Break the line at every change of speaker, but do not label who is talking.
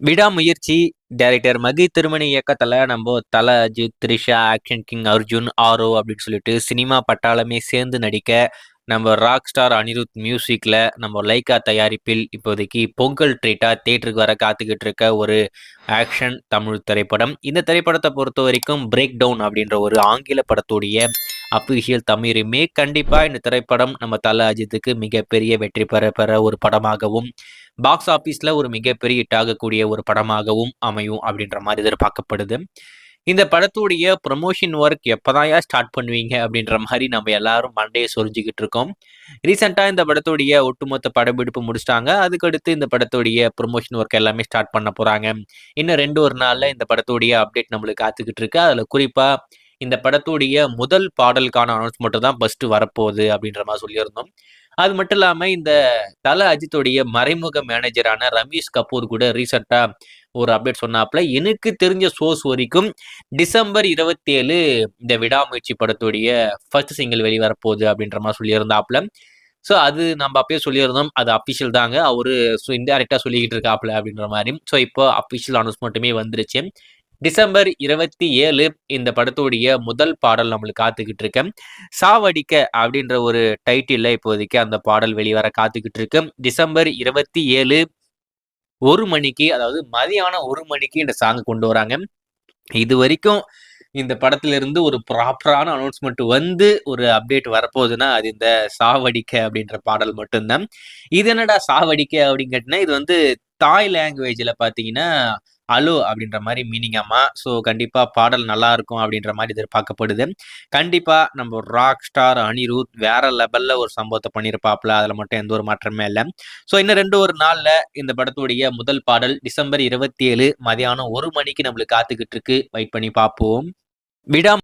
விடாமுயற்சி டைரக்டர் மகி திருமணி இயக்கத்துல நம்ம தல அஜித், த்ரிஷா, ஆக்ஷன் கிங் அர்ஜுன், ஆரோ அப்படின்னு சொல்லிட்டு சினிமா பட்டாளமே சேர்ந்து நடிக்க நம்ம ராக் ஸ்டார் அனிருத் மியூசிக்ல நம்ம லைக்கா தயாரிப்பில் இப்போதைக்கு பொங்கல் ட்ரீட்டா தியேட்டருக்கு வர காத்துக்கிட்டு இருக்க ஒரு ஆக்ஷன் தமிழ் திரைப்படம். இந்த திரைப்படத்தை பொறுத்த வரைக்கும் பிரேக் டவுன் அப்படின்ற ஒரு ஆங்கில படத்துடைய அபிஷியல் தமிழ் ரீமேக். கண்டிப்பா இந்த திரைப்படம் நம்ம தல அஜித்துக்கு மிகப்பெரிய வெற்றி பெற பெற ஒரு படமாகவும் பாக்ஸ் ஆபீஸ்ல ஒரு மிகப்பெரிய ஹிட் ஆகக்கூடிய ஒரு படமாகவும் அமையும் அப்படின்ற மாதிரி எதிர்பார்க்கப்படுது. இந்த படத்துடைய ப்ரொமோஷன் ஒர்க் எப்போதான் ஸ்டார்ட் பண்ணுவீங்க அப்படின்ற மாதிரி நம்ம எல்லாரும் மண்டையை சொரிஞ்சுக்கிட்டு இருக்கோம். ரீசெண்டாக இந்த படத்துடைய ஒட்டுமொத்த படப்பிடிப்பு முடிச்சிட்டாங்க. அதுக்கடுத்து இந்த படத்துடைய ப்ரொமோஷன் ஒர்க் எல்லாமே ஸ்டார்ட் பண்ண போறாங்க. இன்னும் 2 நாள்ல இந்த படத்துடைய அப்டேட் நம்மளுக்கு காத்துக்கிட்டு இருக்கு. அதுல குறிப்பா இந்த படத்துடைய முதல் பாடலுக்கான அனௌன்ஸ்மெண்ட் தான் ஃபர்ஸ்ட் வரப்போகுது அப்படின்ற மாதிரி சொல்லியிருந்தோம். அது மட்டும் இல்லாம இந்த தல அஜித்துடைய மறைமுக மேனேஜரான ரமேஷ் கபூர் கூட ரீசெண்டா ஒரு அப்டேட் சொன்னாப்ல. எனக்கு தெரிஞ்ச சோர்ஸ் வரைக்கும் டிசம்பர் 27 இந்த விடாமுயற்சி படத்துடைய ஃபர்ஸ்ட் சிங்கிள் வெளிவரப்போகுது அப்படின்ற மாதிரி சொல்லியிருந்தாப்ல. ஸோ அது நம்ம அப்பயே சொல்லியிருந்தோம். அது அஃபிஷியல் தாங்க. அவரு இன்டைரக்டா சொல்லிக்கிட்டு இருக்காப்ல அப்படின்ற மாதிரி. ஸோ இப்போ அஃபிஷியல் அனௌன்ஸ்மெண்ட்டுமே வந்துருச்சு. டிசம்பர் 27 இந்த படத்துடைய முதல் பாடல் நம்மளுக்கு காத்துக்கிட்டு இருக்கு. சாவடிக்க அப்படின்ற ஒரு டைட்டில்ல இப்போதைக்கு அந்த பாடல் வெளிவர காத்துக்கிட்டு இருக்கு. டிசம்பர் 27 1 மணிக்கு, அதாவது மதியானம் 1 மணிக்கு இந்த சாங் கொண்டு வராங்க. இது வரைக்கும் இந்த படத்துல இருந்து ஒரு ப்ராப்பரான அனௌன்ஸ்மெண்ட் வந்து ஒரு அப்டேட் வரப்போகுதுன்னா அது இந்த சாவடிக்க அப்படின்ற பாடல் மட்டும்தான். இது என்னடா சாவடிக்க அப்படின்னு கேட்டினா, இது வந்து தாய் லாங்குவேஜ்ல பார்த்தீங்கன்னா அலோ அப்படின்ற மாதிரி மீனிங்காமா. ஸோ கண்டிப்பா பாடல் நல்லா இருக்கும் அப்படின்ற மாதிரி எதிர்பார்க்கப்படுது. கண்டிப்பா நம்ம ராக் ஸ்டார் அனிருத் வேற லெவல்ல ஒரு சம்பவத்தை பண்ணியிருப்பாப்ல. அதுல மட்டும் எந்த ஒரு மாற்றமே இல்லை. ஸோ இன்னும் 1 நாள்ல இந்த படத்துடைய முதல் பாடல் டிசம்பர் 27 மதியானம் 1 மணிக்கு நம்மளுக்கு காத்துக்கிட்டு இருக்கு. வெயிட் பண்ணி பார்ப்போம். விடாம